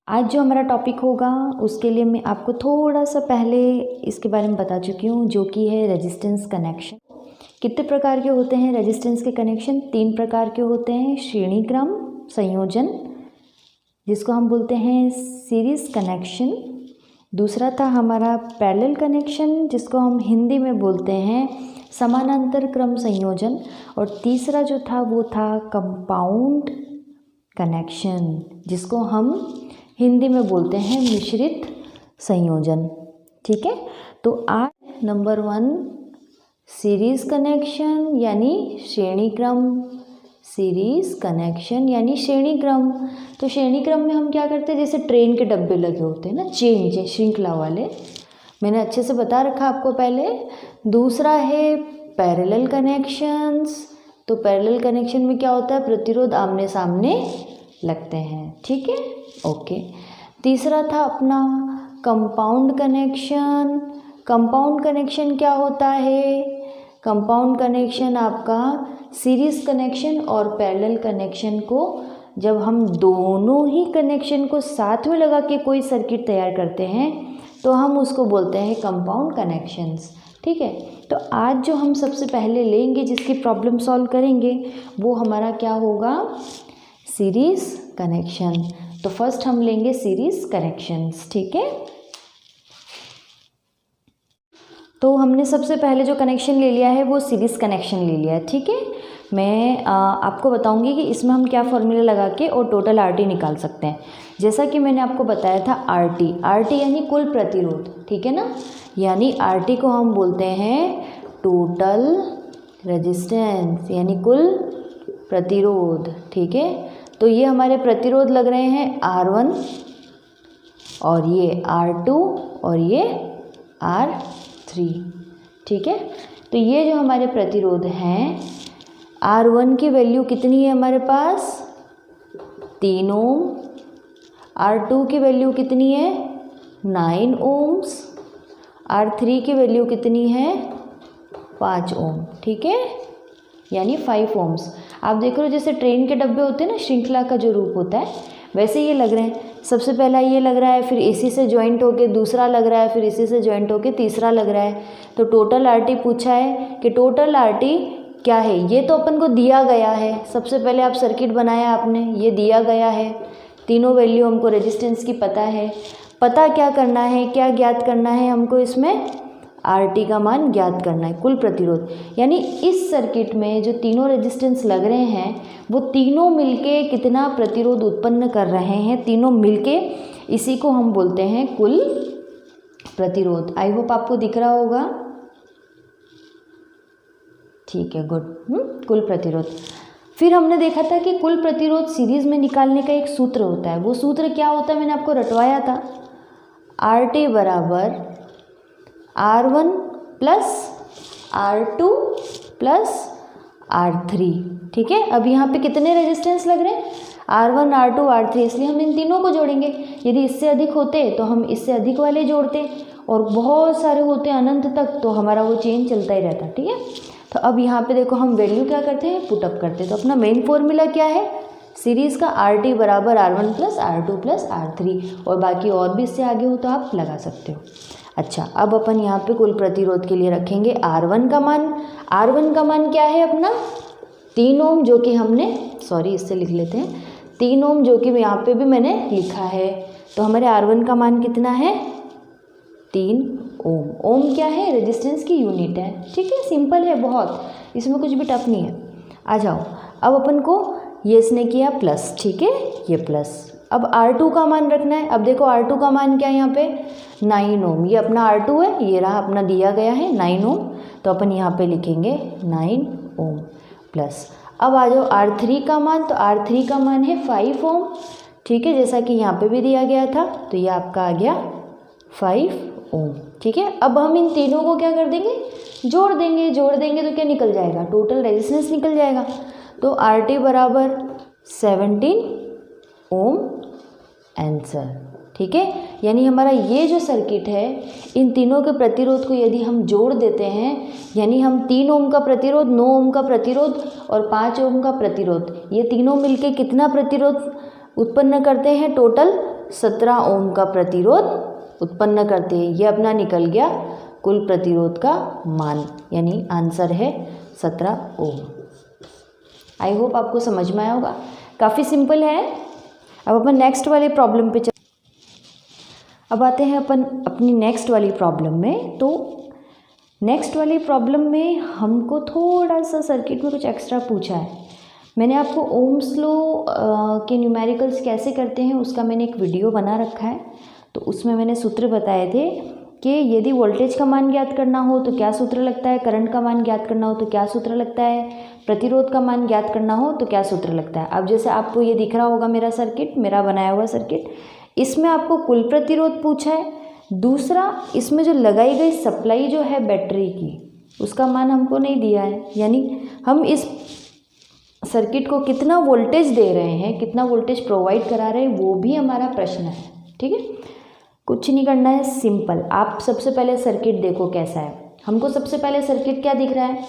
आज जो हमारा टॉपिक होगा उसके लिए मैं आपको थोड़ा सा पहले इसके बारे में बता चुकी हूँ, जो कि है रेजिस्टेंस कनेक्शन। कितने प्रकार के होते हैं रेजिस्टेंस के कनेक्शन? 3 प्रकार के होते हैं। श्रेणी क्रम संयोजन, जिसको हम बोलते हैं सीरीज कनेक्शन। दूसरा था हमारा पैरेलल कनेक्शन, जिसको हम हिंदी में बोलते हैं समानांतर क्रम संयोजन। और तीसरा जो था वो था कंपाउंड कनेक्शन, जिसको हम हिंदी में बोलते हैं मिश्रित संयोजन। ठीक है, तो आज नंबर 1 सीरीज कनेक्शन यानी श्रेणी क्रम। सीरीज कनेक्शन यानी श्रेणी क्रम। तो श्रेणी क्रम में हम क्या करते हैं, जैसे ट्रेन के डब्बे लगे होते हैं ना, चेन श्रृंखला वाले, मैंने अच्छे से बता रखा आपको पहले। दूसरा है पैरेलल कनेक्शंस। तो पैरेलल कनेक्शन में क्या होता है, प्रतिरोध आमने सामने लगते हैं। ठीक है, ओके। तीसरा था अपना कंपाउंड कनेक्शन। कंपाउंड कनेक्शन क्या होता है? कंपाउंड कनेक्शन आपका सीरीज कनेक्शन और पैरेलल कनेक्शन को जब हम दोनों ही कनेक्शन को साथ में लगा के कोई सर्किट तैयार करते हैं तो हम उसको बोलते हैं कंपाउंड कनेक्शंस। ठीक है, तो आज जो हम सबसे पहले लेंगे, जिसकी प्रॉब्लम सॉल्व करेंगे, वो हमारा क्या होगा, सीरीज कनेक्शन। तो फर्स्ट हम लेंगे सीरीज कनेक्शंस। ठीक है, तो हमने सबसे पहले जो कनेक्शन ले लिया है वो सीरीज कनेक्शन ले लिया है। ठीक है, मैं आपको बताऊंगी कि इसमें हम क्या फॉर्मूला लगा के और टोटल आरटी निकाल सकते हैं। जैसा कि मैंने आपको बताया था आरटी, आरटी यानी कुल प्रतिरोध। ठीक है ना, यानी आरटी को हम बोलते हैं टोटल रेजिस्टेंस यानी कुल प्रतिरोध। ठीक है, तो ये हमारे प्रतिरोध लग रहे हैं R1 और ये R2 और ये R3। ठीक है, तो ये जो हमारे प्रतिरोध हैं, R1 की वैल्यू कितनी है हमारे पास, 3 ओम। R2 की वैल्यू कितनी है, 9 ओम्स। R3 की वैल्यू कितनी है, 5 ओम। ठीक है, यानी 5 ओम्स। आप देख रहे हो जैसे ट्रेन के डब्बे होते हैं ना, श्रृंखला का जो रूप होता है, वैसे ये लग रहे हैं। सबसे पहला ये लग रहा है, फिर इसी से ज्वाइंट होके दूसरा लग रहा है, फिर इसी से ज्वाइंट होके तीसरा लग रहा है। तो टोटल आरटी पूछा है कि टोटल आरटी क्या है, ये तो अपन को दिया गया है। सबसे पहले आप सर्किट बनाया आपने, ये दिया गया है, तीनों वैल्यू हमको रेजिस्टेंस की पता है। पता क्या करना है, क्या ज्ञात करना है हमको, इसमें आरटी का मान ज्ञात करना है, कुल प्रतिरोध। यानी इस सर्किट में जो तीनों रेजिस्टेंस लग रहे हैं वो तीनों मिलके कितना प्रतिरोध उत्पन्न कर रहे हैं, तीनों मिलके, इसी को हम बोलते हैं कुल प्रतिरोध। आई होप आपको दिख रहा होगा। ठीक है, गुड। कुल प्रतिरोध। फिर हमने देखा था कि कुल प्रतिरोध सीरीज में निकालने का एक सूत्र होता है। वो सूत्र क्या होता है, मैंने आपको रटवाया था, आरटी बराबर R1 plus R2 plus R3। ठीक है, अब यहाँ पे कितने रेजिस्टेंस लग रहे हैं, R1 R2 R3, इसलिए हम इन तीनों को जोड़ेंगे। यदि इससे अधिक होते तो हम इससे अधिक वाले जोड़ते, और बहुत सारे होते अनंत तक तो हमारा वो चेन चलता ही रहता। ठीक है, तो अब यहाँ पे देखो हम वैल्यू क्या करते हैं, पुटअप करते हैं। तो अपना मेन फॉर्मूला क्या है, सीरीज़ का RT बराबर R1 plus R2 plus R3, और बाकी और भी इससे आगे हो तो आप लगा सकते हो। अच्छा, अब अपन यहाँ पे कुल प्रतिरोध के लिए रखेंगे R1 का मान। R1 का मान क्या है अपना, 3 ओम, जो कि हमने, सॉरी इससे लिख लेते हैं, 3 ओम, जो कि यहाँ पे भी मैंने लिखा है। तो हमारे R1 का मान कितना है, 3 ओम। ओम क्या है, रेजिस्टेंस की यूनिट है। ठीक है, सिंपल है बहुत, इसमें कुछ भी टफ नहीं है। आ जाओ, अब अपन को ये इसने किया प्लस। ठीक है, ये प्लस। अब R2 का मान रखना है। अब देखो R2 का मान क्या है यहाँ पे, 9 ओम। ये अपना R2 है, ये रहा अपना दिया गया है 9 ओम। तो अपन यहाँ पे लिखेंगे 9 ओम प्लस। अब आ जाओ R3 का मान। तो R3 का मान है 5 ओम। ठीक है, जैसा कि यहाँ पे भी दिया गया था, तो ये आपका आ गया 5 ओम। ठीक है, अब हम इन तीनों को क्या कर देंगे, जोड़ देंगे। जोड़ देंगे तो क्या निकल जाएगा, टोटल रेजिस्टेंस निकल जाएगा। तो RT बराबर 17 ओम आंसर। ठीक है, यानी हमारा ये जो सर्किट है, इन तीनों के प्रतिरोध को यदि हम जोड़ देते हैं, यानी हम 3 ओम का प्रतिरोध, 9 ओम का प्रतिरोध और 5 ओम का प्रतिरोध, ये तीनों मिलके कितना प्रतिरोध उत्पन्न करते हैं, टोटल 17 ओम का प्रतिरोध उत्पन्न करते हैं। ये अपना निकल गया कुल प्रतिरोध का मान, यानी आंसर है 17 ओम। आई होप आपको समझ में आया होगा, काफ़ी सिंपल है। अब अपन नेक्स्ट वाले प्रॉब्लम पे अब आते हैं अपन अपनी नेक्स्ट वाली प्रॉब्लम में। तो नेक्स्ट वाली प्रॉब्लम में हमको थोड़ा सा सर्किट में कुछ एक्स्ट्रा पूछा है। मैंने आपको ओम्स लॉ के न्यूमेरिकल्स कैसे करते हैं उसका मैंने एक वीडियो बना रखा है। तो उसमें मैंने सूत्र बताए थे कि यदि वोल्टेज का मान ज्ञात करना हो तो क्या सूत्र लगता है, करंट का मान ज्ञात करना हो तो क्या सूत्र लगता है, प्रतिरोध का मान ज्ञात करना हो तो क्या सूत्र लगता है। अब जैसे आपको ये दिख रहा होगा मेरा सर्किट, मेरा बनाया हुआ सर्किट, इसमें आपको कुल प्रतिरोध पूछा है। दूसरा, इसमें जो लगाई गई सप्लाई जो है बैटरी की, उसका मान हमको नहीं दिया है, यानी हम इस सर्किट को कितना वोल्टेज दे रहे हैं, कितना वोल्टेज प्रोवाइड करा रहे हैं, वो भी हमारा प्रश्न है। ठीक है, कुछ नहीं करना है, सिंपल। आप सबसे पहले सर्किट देखो कैसा है। हमको सबसे पहले सर्किट क्या दिख रहा है,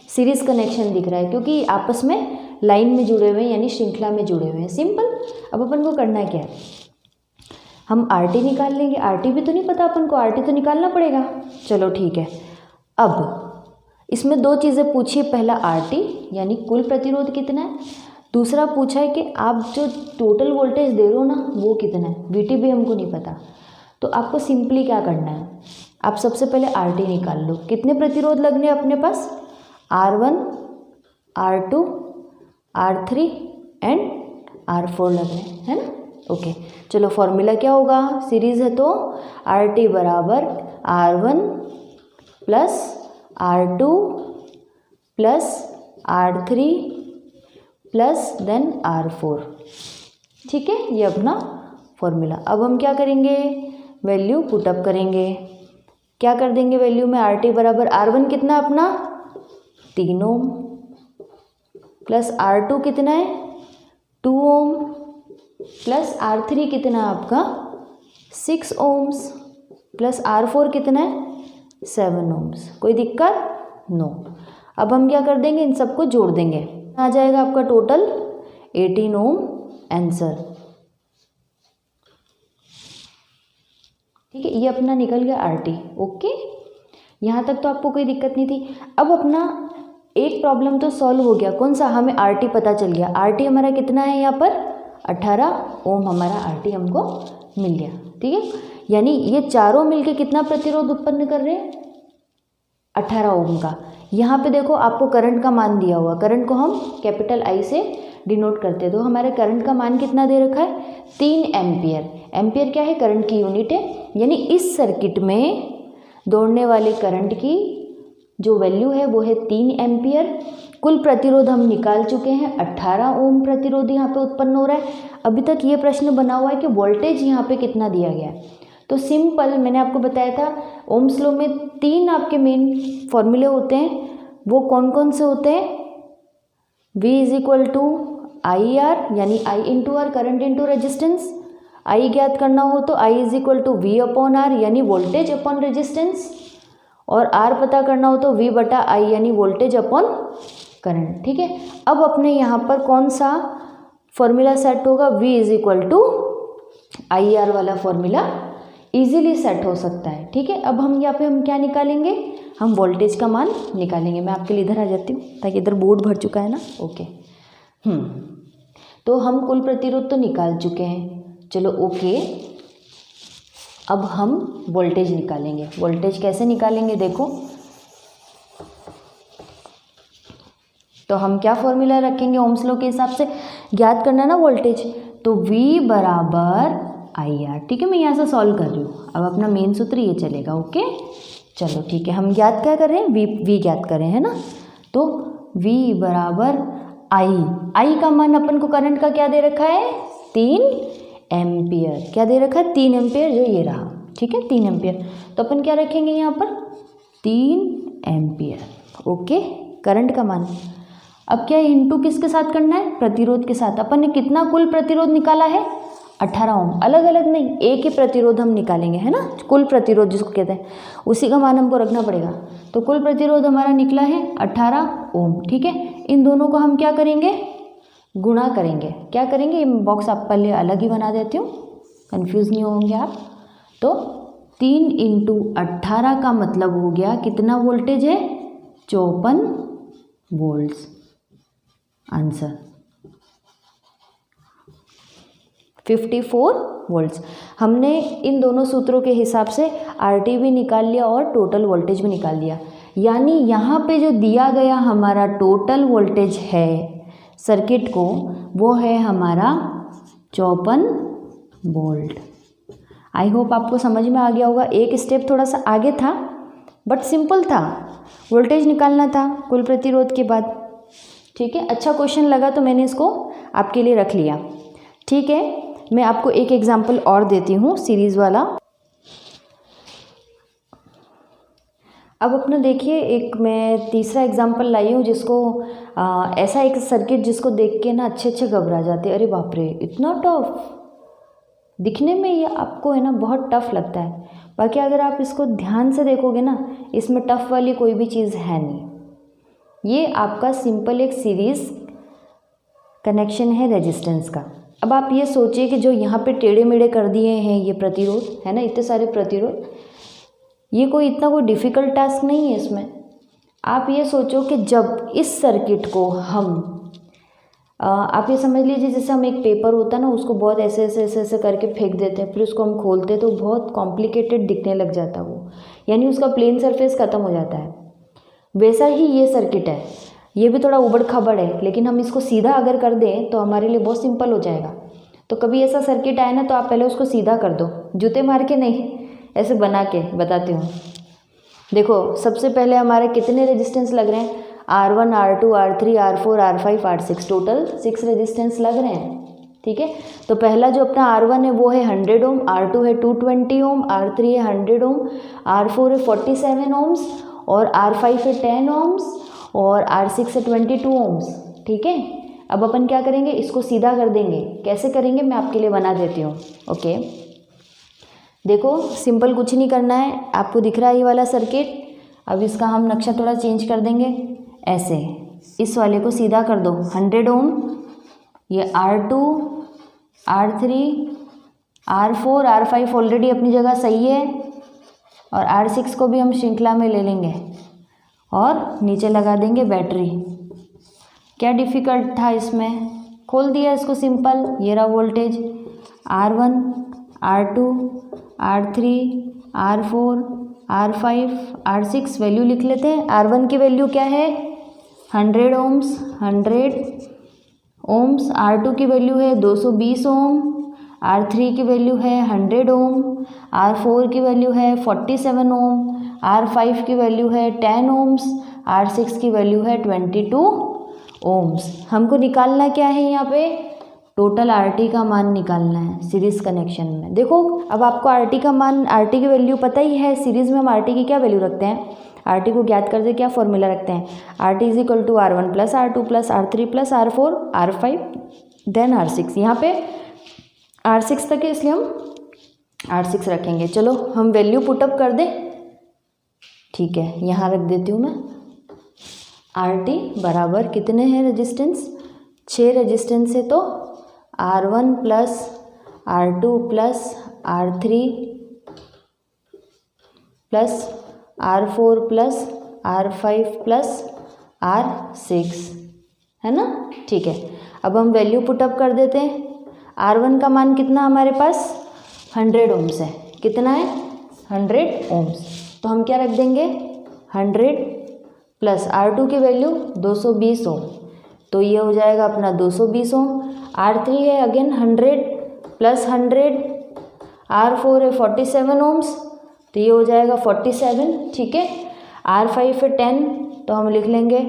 सीरीज़ कनेक्शन दिख रहा है, क्योंकि आपस में लाइन में जुड़े हुए हैं, यानी श्रृंखला में जुड़े हुए हैं। सिंपल। अब अपन को करना क्या है, हम आरटी निकाल लेंगे। आरटी भी तो नहीं पता अपन को, आरटी तो निकालना पड़ेगा। चलो ठीक है। अब इसमें दो चीज़ें पूछी है, पहला आरटी यानी कुल प्रतिरोध कितना है, दूसरा पूछा है कि आप जो टोटल वोल्टेज दे रहे हो ना वो कितना है, वीटी भी हमको नहीं पता। तो आपको सिंपली क्या करना है, आप सबसे पहले आरटी निकाल लो। कितने प्रतिरोध लगने हैं अपने पास, R1, R2, R3 and R4 लगने, है ना। ओके, चलो फॉर्मूला क्या होगा, सीरीज़ है तो RT बराबर R1 plus R2 plus R3 plus then R4। ठीक है, ये अपना फॉर्मूला। अब हम क्या करेंगे, वैल्यू पुटअप करेंगे। क्या कर देंगे वैल्यू में, RT बराबर R1 कितना अपना 3 ओम प्लस R2 कितना है 2 ओम प्लस R3 कितना आपका 6 ओम्स प्लस R4 कितना है 7 ओम्स। कोई दिक्कत, नो। अब हम क्या कर देंगे, इन सबको जोड़ देंगे, आ जाएगा आपका टोटल 18 ओम आंसर। ठीक है, ये अपना निकल गया RT। ओके, यहाँ तक तो आपको कोई दिक्कत नहीं थी। अब अपना एक प्रॉब्लम तो सॉल्व हो गया, कौन सा, हमें RT पता चल गया। RT हमारा कितना है यहाँ पर 18 ओम हमारा RT हमको मिल गया। ठीक है, यानी ये चारों मिलके कितना प्रतिरोध उत्पन्न कर रहे हैं 18 ओम का। यहाँ पे देखो आपको करंट का मान दिया हुआ, करंट को हम कैपिटल I से डिनोट करते हैं। तो हमारे करंट का मान कितना दे रखा है 3 एम्पियर। एम्पियर क्या है, करंट की यूनिट है, यानी इस सर्किट में दौड़ने वाले करंट की जो वैल्यू है वो है 3 एम्पियर। कुल प्रतिरोध हम निकाल चुके हैं, 18 ओम प्रतिरोध यहाँ पे उत्पन्न हो रहा है। अभी तक ये प्रश्न बना हुआ है कि वोल्टेज यहाँ पे कितना दिया गया है। तो सिंपल, मैंने आपको बताया था ओम्स लॉ में 3 आपके मेन फॉर्मूले होते हैं। वो कौन कौन से होते हैं, V is equal to I R, यानी I into R, current into resistance. I ज्ञात करना हो तो I is equal to V upon R, यानी वोल्टेज अपॉन रेजिस्टेंस। और R पता करना हो तो V बटा I, यानी वोल्टेज अपॉन करंट। ठीक है, अब अपने यहाँ पर कौन सा फॉर्मूला सेट होगा, V is equal to I R वाला फॉर्मूला इजीली सेट हो सकता है। ठीक है, अब हम यहाँ पे हम क्या निकालेंगे, हम वोल्टेज का मान निकालेंगे। मैं आपके लिए इधर आ जाती हूँ ताकि इधर बोर्ड भर चुका है ना। ओके, तो हम कुल प्रतिरोध तो निकाल चुके हैं, चलो ओके। अब हम वोल्टेज निकालेंगे। वोल्टेज कैसे निकालेंगे, देखो तो हम क्या फॉर्मूला रखेंगे, ओम्स लॉ के हिसाब से ज्ञात करना ना वोल्टेज, तो V बराबर आई आर। ठीक है, मैं यहाँ से सॉल्व कर रही हूँ। अब अपना मेन सूत्र ये चलेगा। ओके, चलो ठीक है, हम ज्ञात क्या कर रहे हैं, V ज्ञात कर रहे हैं ना। तो V बराबर I का मान अपन को करंट का क्या दे रखा है 3 एम्पियर। क्या दे रखा है 3 एम्पियर, जो ये रहा। ठीक है, 3 एम्पियर। तो अपन क्या रखेंगे यहाँ पर 3 एम्पियर। ओके, करंट का मान। अब क्या इंटू किसके साथ करना है, प्रतिरोध के साथ। अपन ने कितना कुल प्रतिरोध निकाला है 18 ओम, अलग अलग नहीं, एक ही प्रतिरोध हम निकालेंगे, है ना। कुल प्रतिरोध जिसको कहते हैं, उसी का मान हमको रखना पड़ेगा। तो कुल प्रतिरोध हमारा निकला है 18 ओम। ठीक है, इन दोनों को हम क्या करेंगे, गुणा करेंगे। क्या करेंगे, ये बॉक्स आप पहले अलग ही बना देती हूँ, कंफ्यूज नहीं होंगे आप। तो 3 इंटू 18 का मतलब हो गया कितना वोल्टेज है, 54 वोल्ट्स। Answer 54 volts. हमने इन दोनों सूत्रों के हिसाब से आरटी भी निकाल लिया और टोटल वोल्टेज भी निकाल लिया। यानी यहाँ पे जो दिया गया हमारा टोटल वोल्टेज है सर्किट को, वो है हमारा 54 वोल्ट। आई होप आपको समझ में आ गया होगा। एक स्टेप थोड़ा सा आगे था बट सिंपल था, वोल्टेज निकालना था कुल प्रतिरोध के बाद। ठीक है, अच्छा क्वेश्चन लगा तो मैंने इसको आपके लिए रख लिया। ठीक है, मैं आपको एक एग्जांपल और देती हूँ सीरीज़ वाला। अब अपना देखिए, एक मैं तीसरा एग्जांपल लाई हूँ जिसको ऐसा एक सर्किट जिसको देख के ना अच्छे घबरा जाते, अरे बाप रे इतना टफ, दिखने में ये आपको है ना बहुत टफ लगता है, बाकी अगर आप इसको ध्यान से देखोगे ना इसमें टफ वाली कोई भी चीज़ है नहीं। ये आपका सिंपल एक सीरीज़ कनेक्शन है रेजिस्टेंस का। अब आप ये सोचिए कि जो यहाँ पे टेढ़े मेढ़े कर दिए हैं ये प्रतिरोध है ना, इतने सारे प्रतिरोध, ये कोई इतना कोई डिफ़िकल्ट टास्क नहीं है इसमें। आप ये सोचो कि जब इस सर्किट को हम आप ये समझ लीजिए जैसे हम एक पेपर होता है ना उसको बहुत ऐसे ऐसे ऐसे ऐसे करके फेंक देते हैं, फिर उसको हम खोलते हैं तो बहुत कॉम्प्लिकेटेड दिखने लग जाता है वो, यानी उसका प्लेन सरफेस ख़त्म हो जाता है। वैसा ही ये सर्किट है, ये भी थोड़ा उबड़ खाबड़ है, लेकिन हम इसको सीधा अगर कर दें तो हमारे लिए बहुत सिंपल हो जाएगा। तो कभी ऐसा सर्किट आए ना तो आप पहले उसको सीधा कर दो, जूते मार के नहीं, ऐसे बना के बताती हूँ। देखो सबसे पहले हमारे कितने रेजिस्टेंस लग रहे हैं, R1 R2 R3 R4 R5 R6, total 6 resistance लग रहे हैं। ठीक है, तो पहला जो अपना R1 है वो है 100 ओम, R2 है 220 ओम, R3 है 100 ओम, R4 है 47 ओम्स और R5 है 10 ओम्स और R6 है 22 ओम्स। ठीक है, अब अपन क्या करेंगे, इसको सीधा कर देंगे। कैसे करेंगे मैं आपके लिए बना देती हूँ। ओके, देखो सिंपल कुछ नहीं करना है, आपको दिख रहा है ये वाला सर्किट। अब इसका हम नक्शा थोड़ा चेंज कर देंगे, ऐसे इस वाले को सीधा कर दो। 100 ओम, ये R2 R3 R4 R5 already अपनी जगह सही है और R6 को भी हम श्रृंखला में ले लेंगे और नीचे लगा देंगे बैटरी। क्या डिफ़िकल्ट था इसमें, खोल दिया इसको सिंपल। ये रहा voltage R1 R2 R3 R4 R5 R6, value लिख लेते हैं। R1 की वैल्यू क्या है 100 ओम्स, 100 ओम्स। R2 की वैल्यू है 220 ओम, R3 की वैल्यू है 100 ओम, R4 की वैल्यू है 47 ओम, R5 की वैल्यू है 10 ओम्स, R6 की वैल्यू है 22 ओम्स। हमको निकालना क्या है यहाँ पे, टोटल RT का मान निकालना है सीरीज़ कनेक्शन में। देखो अब आपको RT का मान, RT की वैल्यू पता ही है, सीरीज़ में हम RT की क्या वैल्यू रखते हैं, RT को ज्ञात करते क्या फॉर्मूला रखते हैं, RT is equal to R1 plus R2 plus R3 plus R4 R5 then R6। यहाँ पे R6 तक है इसलिए हम R6 रखेंगे। चलो हम वैल्यू पुटअप कर दें। ठीक है, यहाँ रख देती हूँ मैं। RT बराबर कितने हैं रेजिस्टेंस, 6 रेजिस्टेंस है तो R1 plus R2 plus R3 plus R4 plus R5 plus R6 है ना। ठीक है, अब हम वैल्यू पुटअप कर देते हैं। R1 का मान कितना हमारे पास 100 ओम्स है, कितना है 100 ओम्स, तो हम क्या रख देंगे 100 प्लस R2 की वैल्यू 220 ओम, तो ये हो जाएगा अपना 220 ओम। R3 है अगेन 100 प्लस 100, R4 है 47 ओम्स, तो ये हो जाएगा 47। ठीक है, R5 है 10, तो हम लिख लेंगे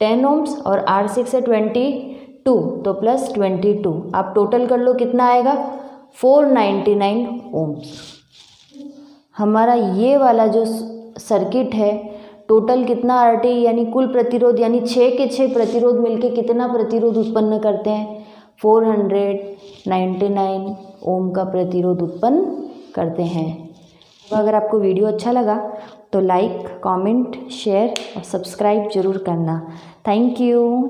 10 ओम्स और R6 है 22, तो प्लस 22। आप टोटल कर लो कितना आएगा 499 ओम्स। हमारा ये वाला जो सर्किट है टोटल कितना RT यानी कुल प्रतिरोध, यानी 6 के 6 प्रतिरोध मिलके कितना प्रतिरोध उत्पन्न करते हैं, 499 ओम का प्रतिरोध उत्पन्न करते हैं। तो अगर आपको वीडियो अच्छा लगा तो लाइक, कमेंट, शेयर और सब्सक्राइब जरूर करना। Thank you.